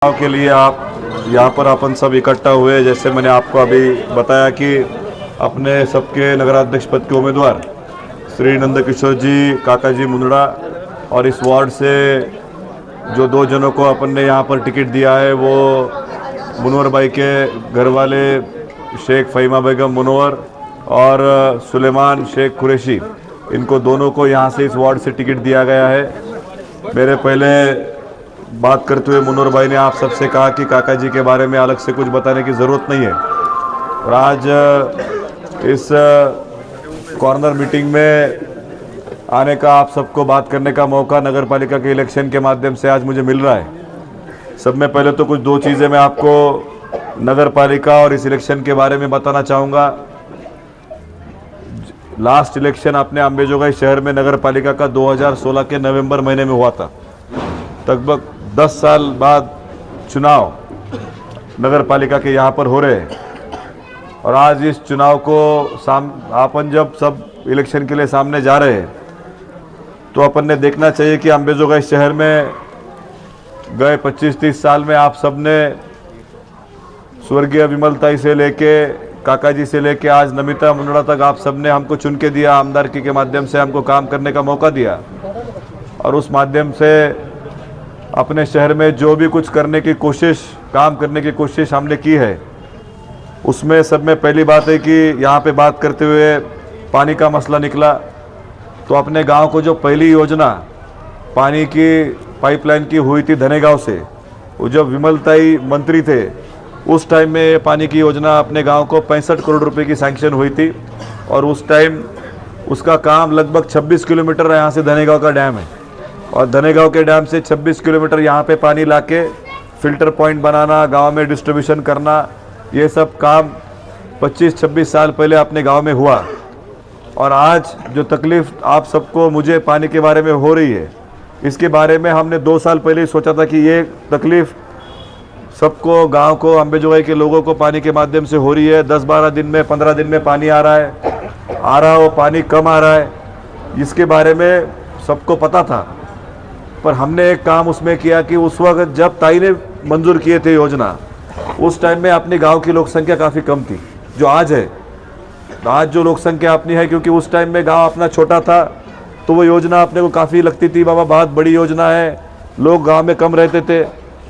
चुनाव के लिए आप यहाँ पर अपन सब इकट्ठा हुए। जैसे मैंने आपको अभी बताया कि अपने सबके नगराध्यक्ष पद के उम्मीदवार श्री नंदकिशोर जी, काका जी मुंदड़ा, और इस वार्ड से जो दो जनों को अपन ने यहाँ पर टिकट दिया है वो मुनवर भाई के घर वाले शेख फ़हीमा बेगम मुनवर और सुलेमान शेख कुरैशी, इनको दोनों को यहाँ से इस वार्ड से टिकट दिया गया है। मेरे पहले बात करते हुए मुनवर भाई ने आप सबसे कहा कि काका जी के बारे में अलग से कुछ बताने की ज़रूरत नहीं है, और आज इस कॉर्नर मीटिंग में आने का, आप सबको बात करने का मौका नगर पालिका के इलेक्शन के माध्यम से आज मुझे मिल रहा है। सब में पहले तो कुछ दो चीज़ें मैं आपको नगर पालिका और इस इलेक्शन के बारे में बताना चाहूँगा। लास्ट इलेक्शन अपने अम्बेजोगाई शहर में नगर पालिका का 2016 के नवंबर महीने में हुआ था। लगभग 10 साल बाद चुनाव नगर पालिका के यहाँ पर हो रहे हैं, और आज इस चुनाव को अपन जब सब इलेक्शन के लिए सामने जा रहे हैं तो अपन ने देखना चाहिए कि अम्बेजोगाई शहर में गए 25-30 साल में आप सब ने स्वर्गीय विमलताई से लेके काका जी से लेके आज नमिता मुंदड़ा तक आप सब ने हमको चुन के दिया, आमदारकी के माध्यम से हमको काम करने का मौका दिया, और उस माध्यम से अपने शहर में जो भी कुछ करने की कोशिश, काम करने की कोशिश हमने की है, उसमें सब में पहली बात है कि यहाँ पे बात करते हुए पानी का मसला निकला। तो अपने गांव को जो पहली योजना पानी की पाइपलाइन की हुई थी धनेगांव से, वो जब विमलताई मंत्री थे उस टाइम में पानी की योजना अपने गांव को 65 करोड़ रुपए की सैंक्शन हुई थी, और उस टाइम उसका काम लगभग 26 किलोमीटर यहाँ से धनेगांव का डैम है, और धनेगांव के डैम से 26 किलोमीटर यहाँ पे पानी लाके फिल्टर पॉइंट बनाना, गांव में डिस्ट्रीब्यूशन करना, ये सब काम 25-26 साल पहले अपने गांव में हुआ। और आज जो तकलीफ़ आप सबको, मुझे पानी के बारे में हो रही है, इसके बारे में हमने 2 साल पहले ही सोचा था कि ये तकलीफ़ सबको, गांव को, अम्बेजोगाई के लोगों को पानी के माध्यम से हो रही है। 10-12 दिन में, 15 दिन में पानी आ रहा हो, पानी कम आ रहा है, इसके बारे में सबको पता था। पर हमने एक काम उसमें किया कि उस वक्त जब ताई ने मंजूर किए थे योजना, उस टाइम में अपने गांव की लोक संख्या काफ़ी कम थी जो आज है। आज जो लोक संख्या अपनी है, क्योंकि उस टाइम में गांव अपना छोटा था, तो वो योजना अपने को काफ़ी लगती थी, बाबा बहुत बड़ी योजना है, लोग गांव में कम रहते थे।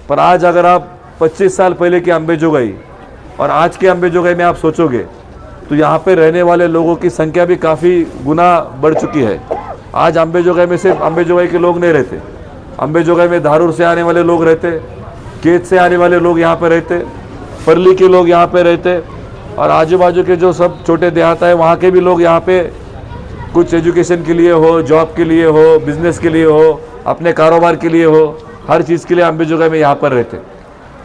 पर आज अगर आप 25 साल पहले की अम्बेजोगाई और आज के अम्बेजोगाई में आप सोचोगे तो यहाँ पे रहने वाले लोगों की संख्या भी काफ़ी गुना बढ़ चुकी है। आज अम्बेजोगाई में सिर्फ अम्बेजोगाई के लोग नहीं रहते, अम्बेजोगाई में धारूर से आने वाले लोग रहते, केत से आने वाले लोग यहाँ पे रहते, परली के लोग यहाँ पे रहते, और आजू बाजू के जो सब छोटे देहात है वहाँ के भी लोग यहाँ पे कुछ एजुकेशन के लिए हो, जॉब के लिए हो, बिजनेस के लिए हो, अपने कारोबार के लिए हो, हर चीज़ के लिए अम्बेजोगाई में यहाँ पर रहते।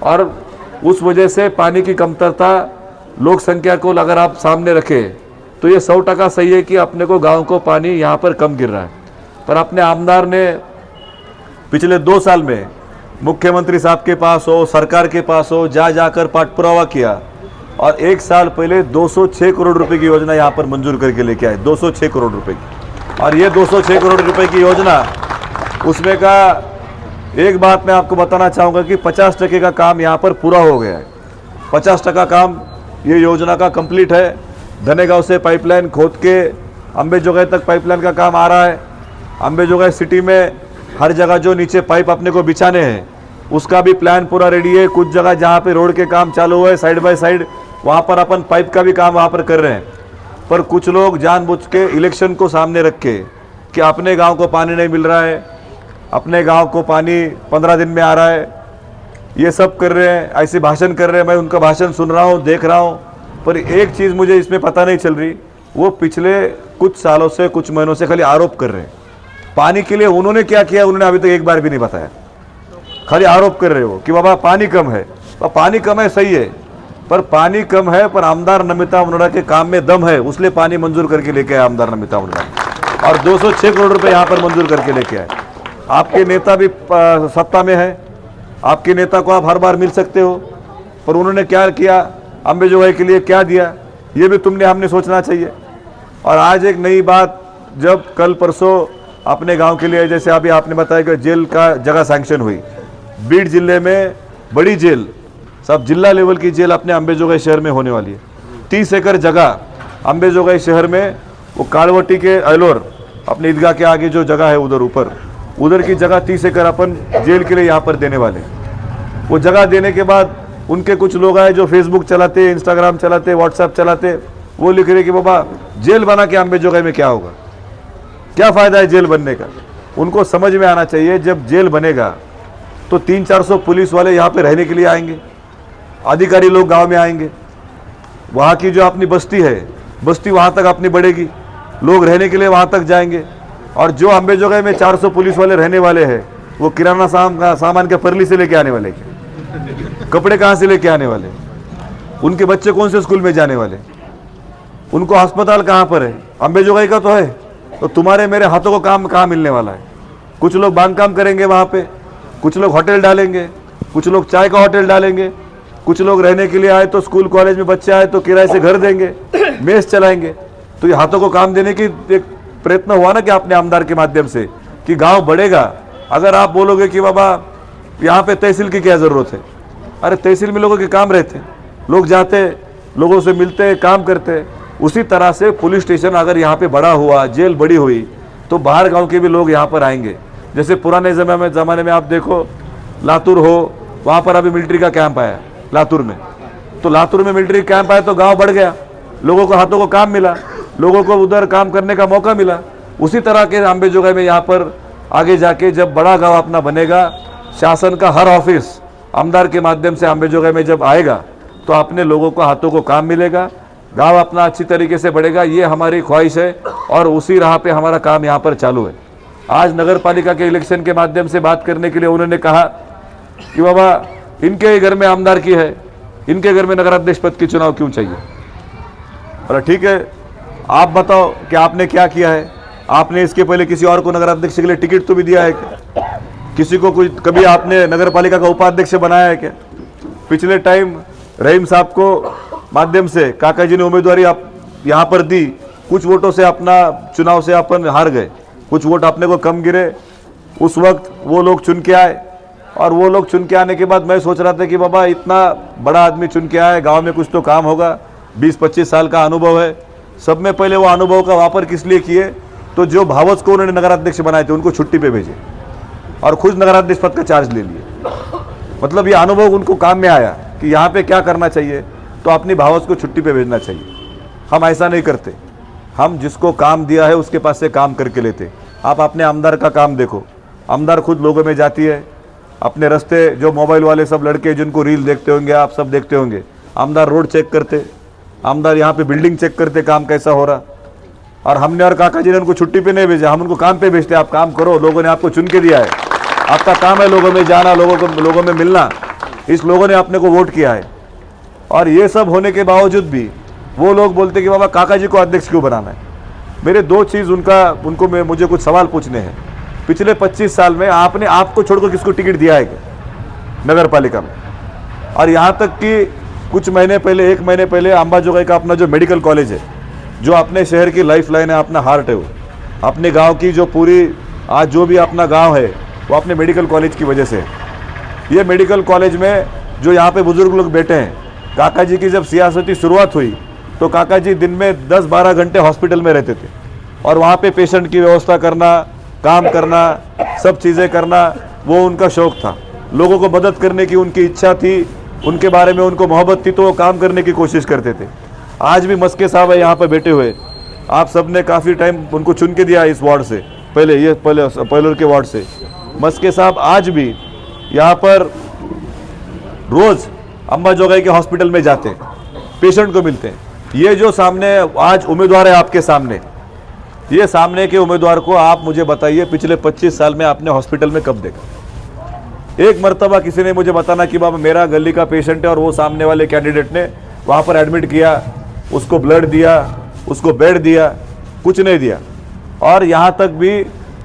और उस वजह से पानी की कमतरता लोक संख्या को अगर आप सामने रखें तो ये 100% सही है कि अपने को गाँव को पानी यहाँ पर कम गिर रहा है। पर अपने आमदार ने पिछले 2 साल में मुख्यमंत्री साहब के पास हो, सरकार के पास हो, जाकर पाठपुरावा किया, और 1 साल पहले 206 करोड़ रुपए की योजना यहाँ पर मंजूर करके लेके आए, 206 करोड़ रुपए की। और ये 206 करोड़ रुपए की योजना, उसमें का एक बात मैं आपको बताना चाहूँगा कि 50% का काम यहाँ पर पूरा हो गया है। 50% काम ये योजना का कंप्लीट है। धनेगांव से पाइपलाइन खोद के अम्बेजोगाई तक पाइपलाइन का काम आ रहा है। अम्बेजोगाई सिटी में हर जगह जो नीचे पाइप अपने को बिछाने हैं उसका भी प्लान पूरा रेडी है। कुछ जगह जहाँ पे रोड के काम चालू हुए साइड बाय साइड, वहाँ पर अपन पाइप का भी काम वहाँ पर कर रहे हैं। पर कुछ लोग जानबूझ के इलेक्शन को सामने रख के कि अपने गांव को पानी नहीं मिल रहा है, अपने गांव को पानी 15 दिन में आ रहा है, ये सब कर रहे हैं, ऐसे भाषण कर रहे हैं। मैं उनका भाषण सुन रहा हूँ, देख रहा हूँ, पर एक चीज़ मुझे इसमें पता नहीं चल रही, वो पिछले कुछ सालों से, कुछ महीनों से खाली आरोप कर रहे हैं। पानी के लिए उन्होंने क्या किया उन्होंने अभी तक एक बार भी नहीं बताया, खाली आरोप कर रहे हो कि बाबा पानी कम है। पानी कम है सही है, पर पानी कम है, पर आमदार नमिता मुंदड़ा के काम में दम है, उसलिए पानी मंजूर करके लेके आए आमदार नमिता मुंदड़ा, और 206 करोड़ रुपए यहाँ पर मंजूर करके लेके आए। आपके नेता भी सत्ता में है, आपके नेता को आप हर बार मिल सकते हो, पर उन्होंने क्या किया, अम्बेजोगाई के लिए क्या दिया, ये भी हमने सोचना चाहिए। और आज एक नई बात, जब कल परसों अपने गांव के लिए, जैसे अभी आपने बताया कि जेल का जगह सैंक्शन हुई, बीड जिले में बड़ी जेल, सब जिला लेवल की जेल अपने अंबेजोगाई शहर में होने वाली है। 30 एकड़ जगह अंबेजोगाई शहर में, वो कालवटी के अलोर अपने ईदगाह के आगे जो जगह है उधर ऊपर, उधर की जगह 30 एकड़ अपन जेल के लिए यहाँ पर देने वाले। वो जगह देने के बाद उनके कुछ लोग आए जो फेसबुक चलाते, इंस्टाग्राम चलाते, व्हाट्सएप चलाते, वो लिख रहे कि बाबा जेल बना के अंबेजोगाई में क्या होगा, क्या फ़ायदा है जेल बनने का। उनको समझ में आना चाहिए, जब जेल बनेगा तो 300-400 पुलिस वाले यहाँ पे रहने के लिए आएंगे, अधिकारी लोग गांव में आएंगे, वहाँ की जो अपनी बस्ती है, बस्ती वहाँ तक अपनी बढ़ेगी, लोग रहने के लिए वहाँ तक जाएंगे। और जो अंबेजोगाई में 400 पुलिस वाले रहने वाले हैं, वो किराना सामान के परली से लेके आने वाले हैं, कपड़े कहाँ से लेके आने वाले, उनके बच्चे कौन से स्कूल में जाने वाले, उनको अस्पताल कहाँ पर है, अंबेजोगाई का तो है, तो तुम्हारे मेरे हाथों को काम कहाँ मिलने वाला है। कुछ लोग बांधकाम करेंगे वहाँ पे, कुछ लोग होटल डालेंगे, कुछ लोग चाय का होटल डालेंगे, कुछ लोग रहने के लिए आए तो स्कूल कॉलेज में बच्चे आए तो किराए से घर देंगे, मेस चलाएंगे। तो ये हाथों को काम देने की एक प्रयत्न हुआ ना कि अपने आमदार के माध्यम से कि गांव बढ़ेगा। अगर आप बोलोगे कि बाबा यहाँ पे तहसील की क्या ज़रूरत है, अरे तहसील में लोगों के काम रहते, लोग जाते, लोगों से मिलते, काम करते। उसी तरह से पुलिस स्टेशन अगर यहाँ पे बड़ा हुआ, जेल बड़ी हुई, तो बाहर गांव के भी लोग यहाँ पर आएंगे। जैसे पुराने ज़माने में आप देखो, लातूर हो, वहाँ पर अभी मिलिट्री का कैंप आया लातूर में, तो लातूर में मिलिट्री कैंप आया तो गांव बढ़ गया, लोगों को हाथों को काम मिला, लोगों को उधर काम करने का मौका मिला। उसी तरह के अंबेजोगाई में यहाँ पर आगे जाके जब बड़ा गांव अपना बनेगा, शासन का हर ऑफिस आमदार के माध्यम से अंबेजोगाई में जब आएगा, तो अपने लोगों को हाथों को काम मिलेगा, गांव अपना अच्छी तरीके से बढ़ेगा। ये हमारी ख्वाहिश है और उसी राह पे हमारा काम यहाँ पर चालू है। आज नगर पालिका के इलेक्शन के माध्यम से बात करने के लिए उन्होंने कहा कि बाबा इनके घर में आमदार की है, इनके घर में नगराध्यक्ष पद की चुनाव क्यों चाहिए। और ठीक है, आप बताओ कि आपने क्या किया है, आपने इसके पहले किसी और को नगराध्यक्ष के लिए टिकट तो भी दिया है क्या, किसी को कोई कभी आपने नगर पालिका का उपाध्यक्ष बनाया है क्या। पिछले टाइम रहीम साहब को माध्यम से काका जी ने उम्मीदवारी आप यहाँ पर दी, कुछ वोटों से अपना चुनाव से अपन हार गए, कुछ वोट अपने को कम गिरे। उस वक्त वो लोग चुन के आए, और वो लोग चुन के आने के बाद मैं सोच रहा था कि बाबा इतना बड़ा आदमी चुन के आए, गांव में कुछ तो काम होगा, 20-25 साल का अनुभव है। सब में पहले वो अनुभव का वापर किस लिए किए, तो जो भावच को उन्होंने नगराध्यक्ष बनाए थे उनको छुट्टी पे भेजे और खुद नगराध्यक्ष पद का चार्ज ले लिए। मतलब ये अनुभव उनको काम में आया कि यहाँ पे क्या करना चाहिए, तो अपनी भावच को छुट्टी पे भेजना चाहिए। हम ऐसा नहीं करते, हम जिसको काम दिया है उसके पास से काम करके लेते। आप अपने आमदार का काम देखो, आमदार खुद लोगों में जाती है, अपने रास्ते जो मोबाइल वाले सब लड़के जिनको रील देखते होंगे, आप सब देखते होंगे, आमदार रोड चेक करते, आमदार यहाँ पे बिल्डिंग चेक करते, काम कैसा हो रहा। और हमने और काका जी ने उनको छुट्टी पे नहीं भेजा, हम उनको काम पे भेजते। आप काम करो, लोगों ने आपको चुन के दिया है, आपका काम है लोगों में जाना, लोगों में मिलना, इस लोगों ने अपने को वोट किया है। और ये सब होने के बावजूद भी वो लोग बोलते कि बाबा काका जी को अध्यक्ष क्यों बनाना है। मेरे दो चीज़ मुझे कुछ सवाल पूछने हैं। पिछले 25 साल में आपने आपको छोड़कर किसको टिकट दिया है क्या नगर पालिका में। और यहाँ तक कि कुछ महीने पहले, 1 महीने पहले अंबाजोगाई का अपना जो मेडिकल कॉलेज है, जो अपने शहर की लाइफ लाइन है, अपना हार्ट है, वो अपने गांव की जो पूरी आज जो भी अपना गांव है वो अपने मेडिकल कॉलेज की वजह से है। ये मेडिकल कॉलेज में जो यहाँ पे बुजुर्ग लोग बैठे हैं, काका जी की जब सियासती शुरुआत हुई तो काका जी दिन में 10-12 घंटे हॉस्पिटल में रहते थे, और वहाँ पे पेशेंट की व्यवस्था करना, काम करना, सब चीज़ें करना, वो उनका शौक़ था। लोगों को मदद करने की उनकी इच्छा थी, उनके बारे में उनको मोहब्बत थी, तो वो काम करने की कोशिश करते थे। आज भी मस्के साहब है यहाँ पर बैठे हुए, आप सब ने काफ़ी टाइम उनको चुन के दिया इस वार्ड से, पहले के वार्ड से। मस्के साहब आज भी यहाँ पर रोज़ अंबाजोगाई के हॉस्पिटल में जाते हैं, पेशेंट को मिलते हैं। ये जो सामने आज उम्मीदवार है आपके सामने, ये सामने के उम्मीदवार को आप मुझे बताइए पिछले 25 साल में आपने हॉस्पिटल में कब देखा। एक मर्तबा किसी ने मुझे बताना कि बाबा मेरा गली का पेशेंट है और वो सामने वाले कैंडिडेट ने वहाँ पर एडमिट किया, उसको ब्लड दिया, उसको बेड दिया, कुछ नहीं दिया। और यहाँ तक भी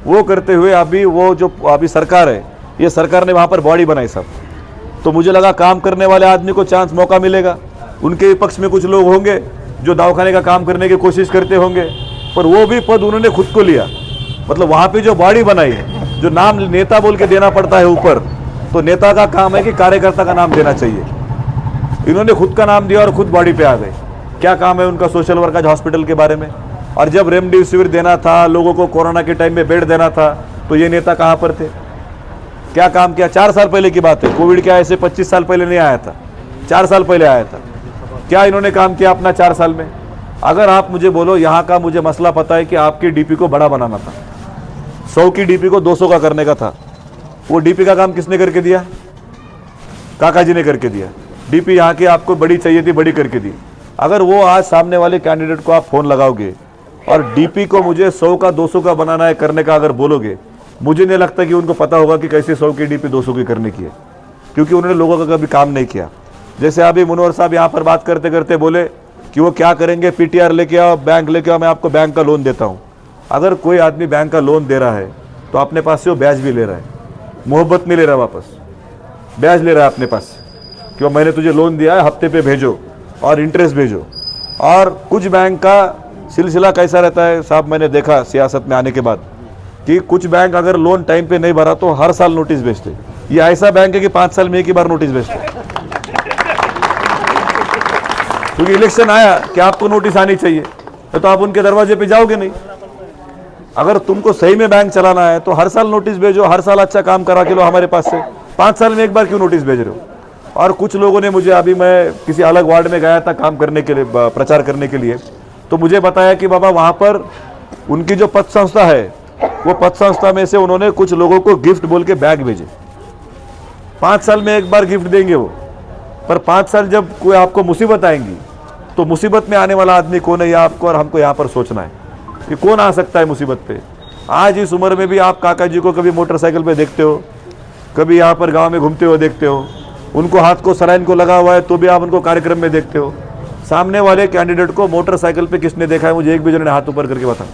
वो करते हुए अभी वो जो अभी सरकार है, ये सरकार ने वहाँ पर बॉडी बनाई सब, तो मुझे लगा काम करने वाले आदमी को चांस मौका मिलेगा। उनके पक्ष में कुछ लोग होंगे जो दवाखाने का काम करने की कोशिश करते होंगे, पर वो भी पद उन्होंने खुद को लिया। मतलब वहाँ पे जो बॉडी बनाई है, जो नाम नेता बोल के देना पड़ता है ऊपर, तो नेता का काम है कि कार्यकर्ता का नाम देना चाहिए। इन्होंने खुद का नाम दिया और खुद बॉडी पे आ गए। क्या काम है उनका सोशल वर्क आज हॉस्पिटल के बारे में? और जब रेमडेसिविर देना था, लोगों को कोरोना के टाइम में बेड देना था, तो ये नेता कहाँ पर थे? क्या काम किया? 4 साल पहले की बात है, कोविड क्या ऐसे 25 साल पहले नहीं आया था, 4 साल पहले आया था। क्या इन्होंने काम किया अपना 4 साल में? अगर आप मुझे बोलो, यहाँ का मुझे मसला पता है कि आपकी डीपी को बड़ा बनाना था, 100 की डीपी को 200 का करने का था। वो डीपी का काम किसने करके दिया? काका जी ने करके दिया। डीपी यहाँ की आपको बड़ी चाहिए थी, बड़ी करके दी। अगर वो आज सामने वाले कैंडिडेट को आप फोन लगाओगे और डीपी को मुझे 100 का 200 का बनाना है करने का अगर बोलोगे, मुझे नहीं लगता कि उनको पता होगा कि कैसे 100 की डीपी 200 की करने की है, क्योंकि उन्होंने लोगों का कभी काम नहीं किया। जैसे अभी मनोहर साहब यहाँ पर बात करते करते बोले कि वो क्या करेंगे, पीटीआर लेके आओ, बैंक लेके आओ, मैं आपको बैंक का लोन देता हूँ। अगर कोई आदमी बैंक का लोन दे रहा है तो अपने पास से वो ब्याज भी ले रहा है, मोहब्बत नहीं ले रहा, वापस ब्याज ले रहा है अपने पास कि वो मैंने तुझे लोन दिया है, हफ्ते पे भेजो और इंटरेस्ट भेजो। और कुछ बैंक का सिलसिला कैसा रहता है साहब, मैंने देखा सियासत में आने के बाद कि कुछ बैंक अगर लोन टाइम पे नहीं भरा तो हर साल नोटिस भेजते। ये ऐसा बैंक है कि 5 साल में एक ही बार नोटिस भेजते, क्योंकि इलेक्शन आया कि आपको नोटिस आनी चाहिए, तो आप उनके दरवाजे पे जाओगे नहीं। अगर तुमको सही में बैंक चलाना है तो हर साल नोटिस भेजो, हर साल अच्छा काम करा के लो हमारे पास से। 5 साल में एक बार क्यों नोटिस भेज रहे हो? और कुछ लोगों ने मुझे, अभी मैं किसी अलग वार्ड में गया था काम करने के लिए, प्रचार करने के लिए, तो मुझे बताया कि बाबा वहाँ पर उनकी जो पथ संस्था है, वो पथ संस्था में से उन्होंने कुछ लोगों को गिफ्ट बोल के बैग भेजे। 5 साल में एक बार गिफ्ट देंगे वो, पर 5 साल जब कोई आपको मुसीबत आएंगी तो मुसीबत में आने वाला आदमी कौन है, यह आपको और हमको यहाँ पर सोचना है कि कौन आ सकता है मुसीबत पे। आज इस उम्र में भी आप काका जी को कभी मोटरसाइकिल पे देखते हो, कभी यहाँ पर गांव में घूमते हुए देखते हो, उनको हाथ को सलाइन को लगा हुआ है तो भी आप उनको कार्यक्रम में देखते हो। सामने वाले कैंडिडेट को मोटरसाइकिल पे किसने देखा है? मुझे एक भी जन ने हाथ ऊपर करके बता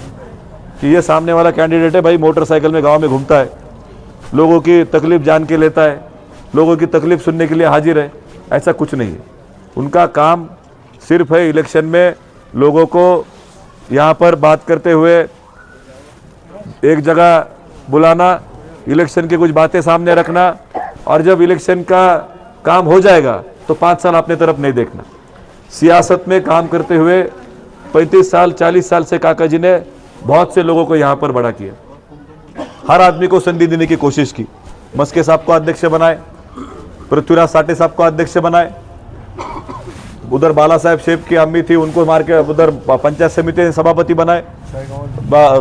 कि ये सामने वाला कैंडिडेट है भाई, मोटरसाइकिल में गाँव में घूमता है, लोगों की तकलीफ जान के लेता है, लोगों की तकलीफ सुनने के लिए हाजिर है। ऐसा कुछ नहीं है। उनका काम सिर्फ है इलेक्शन में लोगों को यहाँ पर बात करते हुए एक जगह बुलाना, इलेक्शन की कुछ बातें सामने रखना, और जब इलेक्शन का काम हो जाएगा तो 5 साल अपने तरफ नहीं देखना। सियासत में काम करते हुए 35 साल 40 साल से काका जी ने बहुत से लोगों को यहाँ पर बड़ा किया, हर आदमी को संधि देने की कोशिश की। मस्के साहब को अध्यक्ष बनाए, पृथ्वीराज साठे साहब को अध्यक्ष बनाए, उधर बाला साहेब शेख की अम्मी थी, उनको मार के उधर पंचायत समिति सभापति बनाए।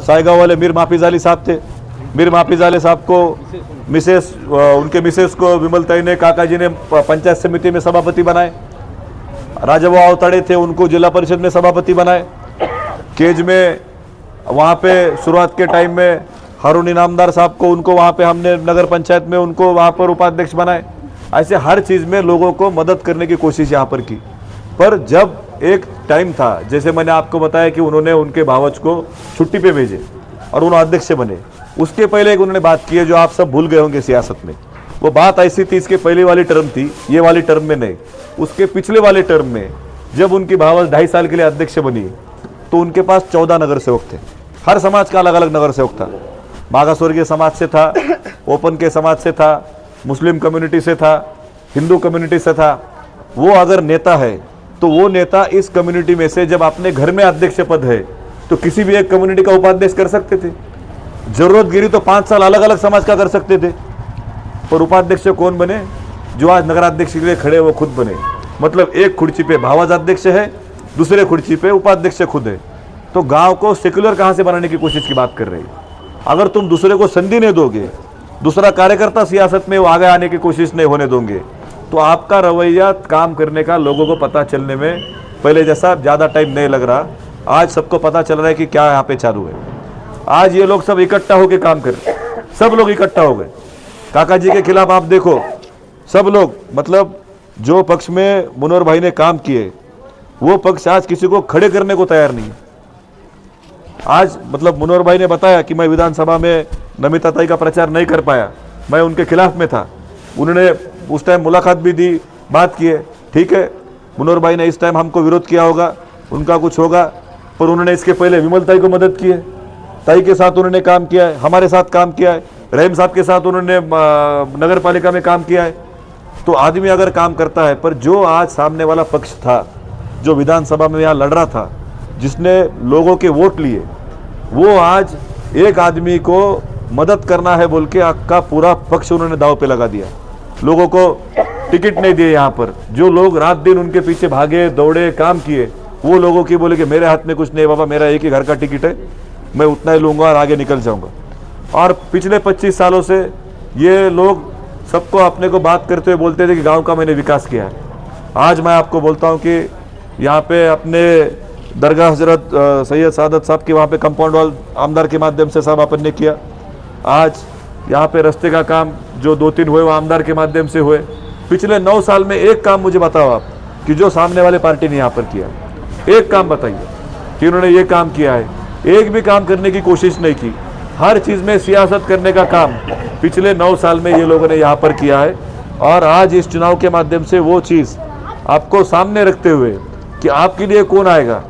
सायगांव वाले मीर माफिज अली साहब थे, मीर माफिज अली साहब को मिसेस, उनके मिसेस को विमल ताई ने, काका जी ने पंचायत समिति में सभापति बनाए। राजाबा अवताड़े थे, उनको जिला परिषद में सभापति बनाए। केज में वहाँ पे शुरुआत के टाइम में हारून इनामदार साहब को, उनको वहाँ पे हमने नगर पंचायत में उनको वहाँ पर उपाध्यक्ष बनाए। ऐसे हर चीज़ में लोगों को मदद करने की कोशिश यहाँ पर की। पर जब एक टाइम था, जैसे मैंने आपको बताया कि उन्होंने उनके भावच को छुट्टी पे भेजे और उन्होंने अध्यक्ष बने, उसके पहले एक उन्होंने बात की है जो आप सब भूल गए होंगे सियासत में। वो बात ऐसी थी, इसके पहले वाली टर्म थी, ये वाली टर्म में नहीं, उसके पिछले वाले टर्म में जब उनकी भावच 2.5 साल के लिए अध्यक्ष बनी तो उनके पास 14 नगर सेवक थे। हर समाज का अलग अलग नगर सेवक था। मागास्वर्गीय समाज से था, ओपन के समाज से था, मुस्लिम कम्युनिटी से था, हिंदू कम्युनिटी से था। वो अगर नेता है तो वो नेता इस कम्युनिटी में से जब अपने घर में अध्यक्ष पद है तो किसी भी एक कम्युनिटी का उपाध्यक्ष कर सकते थे। जरूरत गिरी तो 5 साल अलग अलग समाज का कर सकते थे। पर उपाध्यक्ष कौन बने? जो आज नगराध्यक्ष के लिए खड़े वो खुद बने। मतलब एक खुर्ची पे भावाज अध्यक्ष है, दूसरे खुर्ची पे उपाध्यक्ष खुद है। तो गांव को सेक्युलर कहां से बनाने की कोशिश की बात कर रही है। अगर तुम दूसरे को संधि नहीं दोगे, दूसरा कार्यकर्ता सियासत में वो आगे आने की कोशिश नहीं होने दोगे, तो आपका रवैया काम करने का लोगों को पता चलने में पहले जैसा ज़्यादा टाइम नहीं लग रहा। आज सबको पता चल रहा है कि क्या यहाँ पे चालू है। आज ये लोग सब इकट्ठा होकर काम कर, सब लोग इकट्ठा हो गए। काका जी के खिलाफ आप देखो, सब लोग, मतलब जो पक्ष में मनोहर भाई ने काम किए वो पक्ष आज किसी को खड़े करने को तैयार नहीं है। आज मतलब मनोहर भाई ने बताया कि मैं विधानसभा में नमिता ताई का प्रचार नहीं कर पाया, मैं उनके खिलाफ में था। उन्होंने उस टाइम मुलाकात भी दी, बात की है, ठीक है। मनोहर भाई ने इस टाइम हमको विरोध किया होगा, उनका कुछ होगा, पर उन्होंने इसके पहले विमल ताई को मदद की है, ताई के साथ उन्होंने काम किया है, हमारे साथ काम किया है। रहीम साहब के साथ उन्होंने नगर पालिका में काम किया है। तो आदमी अगर काम करता है, पर जो आज सामने वाला पक्ष था, जो विधानसभा में यहाँ लड़ रहा था, जिसने लोगों के वोट लिए, वो आज एक आदमी को मदद करना है बोल के आपका पूरा पक्ष उन्होंने दाव पे लगा दिया। लोगों को टिकट नहीं दिए। यहाँ पर जो लोग रात दिन उनके पीछे भागे दौड़े काम किए, वो लोगों की बोले कि मेरे हाथ में कुछ नहीं बाबा, मेरा एक ही घर का टिकट है, मैं उतना ही लूँगा और आगे निकल जाऊँगा। और पिछले 25 सालों से ये लोग सबको अपने को बात करते हुए बोलते थे कि गांव का मैंने विकास किया है। आज मैं आपको बोलता हूं कि यहाँ पे अपने दरगाह हजरत सैयद सादत साहब के वहाँ पे कंपाउंड वॉल आमदार के माध्यम से साहब अपन ने किया। आज यहाँ पे रास्ते का काम जो 2-3 हुए वो आमदार के माध्यम से हुए। पिछले 9 साल में एक काम मुझे बताओ आप कि जो सामने वाले पार्टी ने यहाँ पर किया, एक काम बताइए कि उन्होंने ये काम किया है। एक भी काम करने की कोशिश नहीं की। हर चीज़ में सियासत करने का काम पिछले 9 साल में ये लोगों ने यहाँ पर किया है। और आज इस चुनाव के माध्यम से वो चीज़ आपको सामने रखते हुए कि आपके लिए कौन आएगा,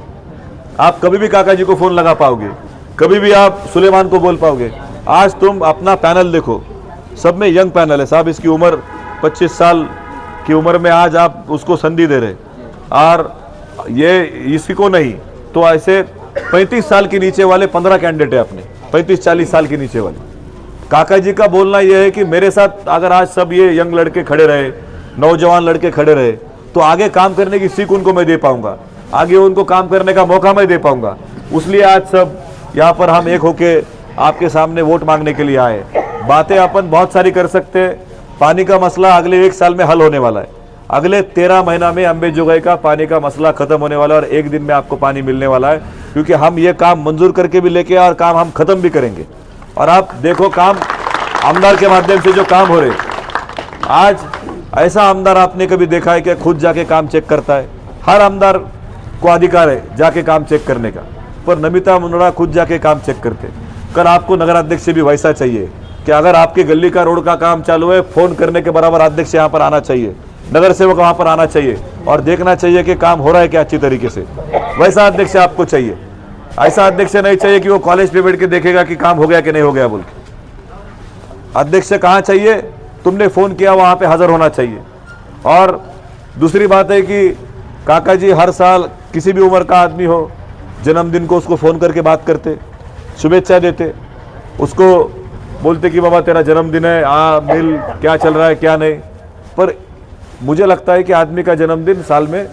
आप कभी भी काका जी को फ़ोन लगा पाओगे, कभी भी आप सुलेमान को बोल पाओगे। आज तुम अपना पैनल देखो, सब में यंग पैनल है साहब। इसकी उम्र 25 साल की उम्र में आज आप उसको संधि दे रहे, और ये इसी को नहीं तो ऐसे 35 साल के नीचे वाले 15 कैंडिडेट है अपने, 35-40 साल के नीचे वाले। काका जी का बोलना यह है कि मेरे साथ अगर आज सब ये यंग लड़के खड़े रहे, नौजवान लड़के खड़े रहे, तो आगे काम करने की सीख उनको मैं दे पाऊंगा, आगे उनको काम करने का मौका मैं दे पाऊंगा। इसलिए आज सब यहाँ पर हम एक होके आपके सामने वोट मांगने के लिए आए। बातें अपन बहुत सारी कर सकते हैं। पानी का मसला अगले 1 साल में हल होने वाला है। अगले 13 महीना में अंबेजोगाई का पानी का मसला खत्म होने वाला है और 1 दिन में आपको पानी मिलने वाला है, क्योंकि हम ये काम मंजूर करके भी लेके और काम हम खत्म भी करेंगे। और आप देखो काम आमदार के माध्यम से जो काम हो रहे, आज ऐसा आमदार आपने कभी देखा है कि खुद जाके काम चेक करता है? हर आमदार को अधिकार है जाके काम चेक करने का, पर नमिता मुंदड़ा खुद जाके काम चेक करते। कल आपको नगराध्यक्ष से भी वैसा चाहिए कि अगर आपकी गली का रोड का काम चालू है, फोन करने के बराबर अध्यक्ष यहाँ पर आना चाहिए, नगर सेवक वहाँ पर आना चाहिए और देखना चाहिए कि काम हो रहा है क्या अच्छी तरीके से। वैसा अध्यक्ष आपको चाहिए। ऐसा अध्यक्ष नहीं चाहिए कि वो कॉलेज पे बैठ के देखेगा कि काम हो गया कि नहीं हो गया बोल के। अध्यक्ष कहाँ चाहिए? तुमने फोन किया वहाँ पे हाजिर होना चाहिए। और दूसरी बात है कि काका जी हर साल किसी भी उम्र का आदमी हो, जन्मदिन को उसको फ़ोन करके बात करते, शुभेच्छा देते, उसको बोलते कि बाबा तेरा जन्मदिन है, मिल, क्या चल रहा है क्या नहीं। पर मुझे लगता है कि आदमी का जन्मदिन साल में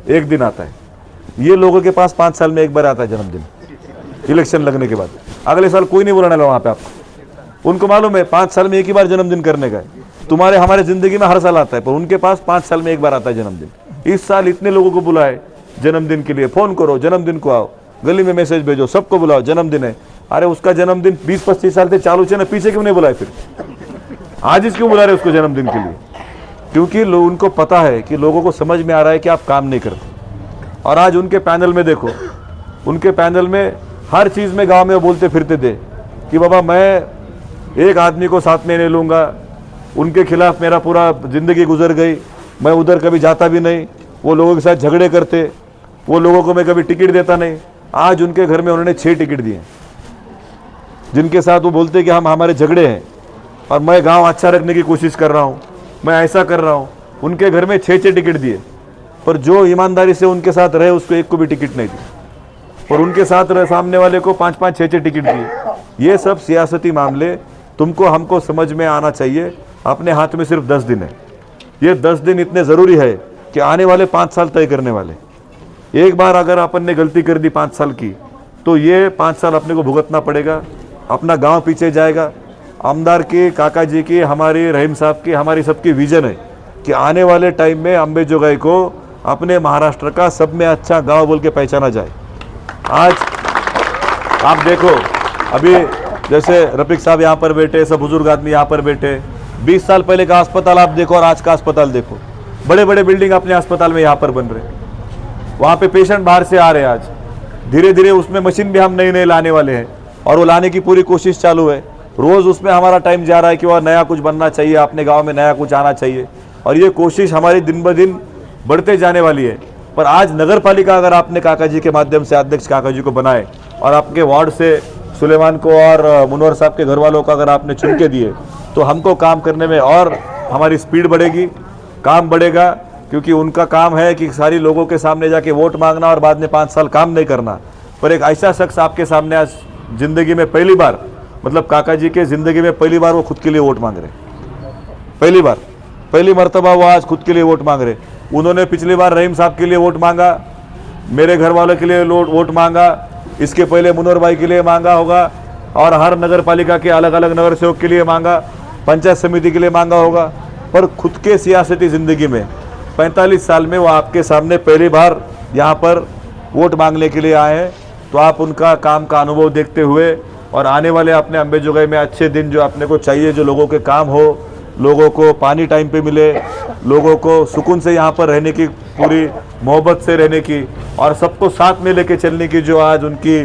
1 दिन आता है। ये लोगों के पास 5 साल में 1 बार आता है जन्मदिन, इलेक्शन लगने के बाद। अगले साल कोई नहीं बुलाने लगा वहाँ पे आपको। उनको मालूम है 5 साल में 1 ही बार जन्मदिन करने का है। तुम्हारे हमारे ज़िंदगी में हर साल आता है, पर उनके पास 5 साल में 1 बार आता है जन्मदिन। इस साल इतने लोगों को बुलाए जन्मदिन के लिए, फ़ोन करो जन्मदिन को आओ, गली में मैसेज भेजो, सबको बुलाओ जन्मदिन है। अरे उसका जन्मदिन 20-25 साल से चालू थे ना, पीछे क्यों नहीं बुलाए? फिर आज क्यों बुला रहे उसको जन्मदिन के लिए? क्योंकि उनको पता है कि लोगों को समझ में आ रहा है कि आप काम नहीं करते। और आज उनके पैनल में देखो, उनके पैनल में हर चीज़ में गांव में वो बोलते फिरते थे कि बाबा मैं एक आदमी को साथ में नहीं लूँगा, उनके खिलाफ मेरा पूरा ज़िंदगी गुजर गई, मैं उधर कभी जाता भी नहीं, वो लोगों के साथ झगड़े करते, वो लोगों को मैं कभी टिकट देता नहीं। आज उनके घर में उन्होंने 6 टिकट दिए, जिनके साथ वो बोलते कि हम हमारे झगड़े हैं और मैं गाँव अच्छा रखने की कोशिश कर रहा हूँ, मैं ऐसा कर रहा हूँ। उनके घर में 6 टिकट दिए, पर जो ईमानदारी से उनके साथ रहे उसको एक को भी टिकट नहीं दी, और उनके साथ रहे सामने वाले को 5-5, 6 टिकट दिए। ये सब सियासती मामले तुमको हमको समझ में आना चाहिए। अपने हाथ में सिर्फ 10 दिन है। ये 10 दिन इतने ज़रूरी है कि आने वाले 5 साल तय करने वाले। एक बार अगर अपन ने गलती कर दी 5 साल की, तो ये 5 साल अपने को भुगतना पड़ेगा। अपना गाँव पीछे जाएगा। आमदार के, काका जी की, हमारे रहीम साहब की, हमारी सबकी विजन है कि आने वाले टाइम में अंबेजोगाई को अपने महाराष्ट्र का सब में अच्छा गांव बोल के पहचाना जाए। आज आप देखो, अभी जैसे रफीक साहब यहाँ पर बैठे, सब बुजुर्ग आदमी यहाँ पर बैठे, 20 साल पहले का अस्पताल आप देखो और आज का अस्पताल देखो। बड़े बड़े बिल्डिंग अपने अस्पताल में यहाँ पर बन रहे, वहाँ पे पेशेंट बाहर से आ रहे हैं। आज धीरे धीरे उसमें मशीन भी हम नई नई लाने वाले हैं और वो लाने की पूरी कोशिश चालू है। रोज़ उसमें हमारा टाइम जा रहा है कि वह नया कुछ बनना चाहिए, अपने गांव में नया कुछ आना चाहिए, और ये कोशिश हमारी दिन ब दिन बढ़ते जाने वाली है। पर आज नगर पालिका अगर आपने काका जी के माध्यम से अध्यक्ष काका जी को बनाए और आपके वार्ड से सुलेमान को और मुनवर साहब के घर वालों को अगर आपने चुन के दिए तो हमको काम करने में और हमारी स्पीड बढ़ेगी, काम बढ़ेगा, क्योंकि उनका काम है कि सारी लोगों के सामने जाके वोट मांगना और बाद में 5 साल काम नहीं करना। पर एक ऐसा शख्स आपके सामने आज जिंदगी में पहली बार, मतलब काका जी के जिंदगी में पहली बार वो खुद के लिए वोट मांग रहे, पहली मर्तबा वो आज खुद के लिए वोट मांग रहे। उन्होंने पिछली बार रहीम साहब के लिए वोट मांगा, मेरे घर वालों के लिए वोट मांगा, इसके पहले मुनवर भाई के लिए मांगा होगा, और हर नगर पालिका के अलग अलग नगर सेवक के लिए मांगा, पंचायत समिति के लिए मांगा होगा। पर खुद के सियासती ज़िंदगी में 45 साल में वो आपके सामने पहली बार यहाँ पर वोट मांगने के लिए आए हैं। तो आप उनका काम का अनुभव देखते हुए और आने वाले अपने अंबेजोगाई में अच्छे दिन जो अपने को चाहिए, जो लोगों के काम हो, लोगों को पानी टाइम पे मिले, लोगों को सुकून से यहाँ पर रहने की, पूरी मोहब्बत से रहने की और सबको साथ में लेके चलने की, जो आज उनकी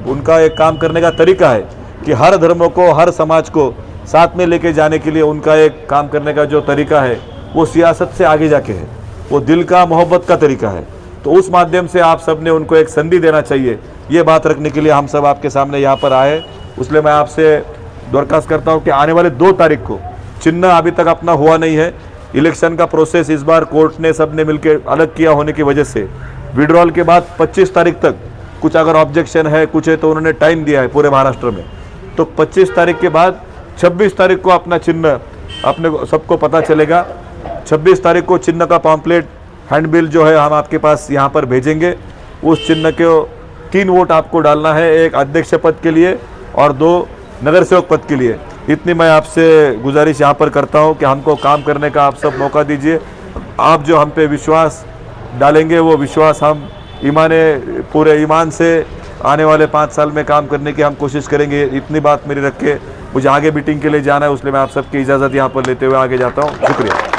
उनका एक काम करने का तरीका है कि हर धर्मों को, हर समाज को साथ में लेके जाने के लिए उनका एक काम करने का जो तरीका है वो सियासत से आगे जाके है, वो दिल का, मोहब्बत का तरीका है। तो उस माध्यम से आप सब ने उनको एक संधि देना चाहिए, ये बात रखने के लिए हम सब आपके सामने यहाँ पर आए। इसलिए मैं आपसे दरख्वास्त करता हूँ कि आने वाले 2 तारीख को चिन्ह अभी तक अपना हुआ नहीं है। इलेक्शन का प्रोसेस इस बार कोर्ट ने सब ने मिलकर अलग किया होने की वजह से विड्रॉल के बाद 25 तारीख तक कुछ अगर ऑब्जेक्शन है, कुछ है, तो उन्होंने टाइम दिया है पूरे महाराष्ट्र में। तो 25 तारीख के बाद 26 तारीख को अपना चिन्ह अपने सबको पता चलेगा। 26 तारीख को चिन्ह का पॉम्पलेट, हैंडबिल जो है हम आपके पास यहाँ पर भेजेंगे। उस चिन्ह के 3 वोट आपको डालना है, एक अध्यक्ष पद के लिए और 2 नगर सेवक पद के लिए। इतनी मैं आपसे गुजारिश यहाँ पर करता हूँ कि हमको काम करने का आप सब मौका दीजिए। आप जो हम पे विश्वास डालेंगे वो विश्वास हम पूरे ईमान से आने वाले 5 साल में काम करने की हम कोशिश करेंगे। इतनी बात मेरी रख के मुझे आगे मीटिंग के लिए जाना है, उसलिए मैं आप सबकी इजाज़त यहाँ पर लेते हुए आगे जाता हूँ। शुक्रिया।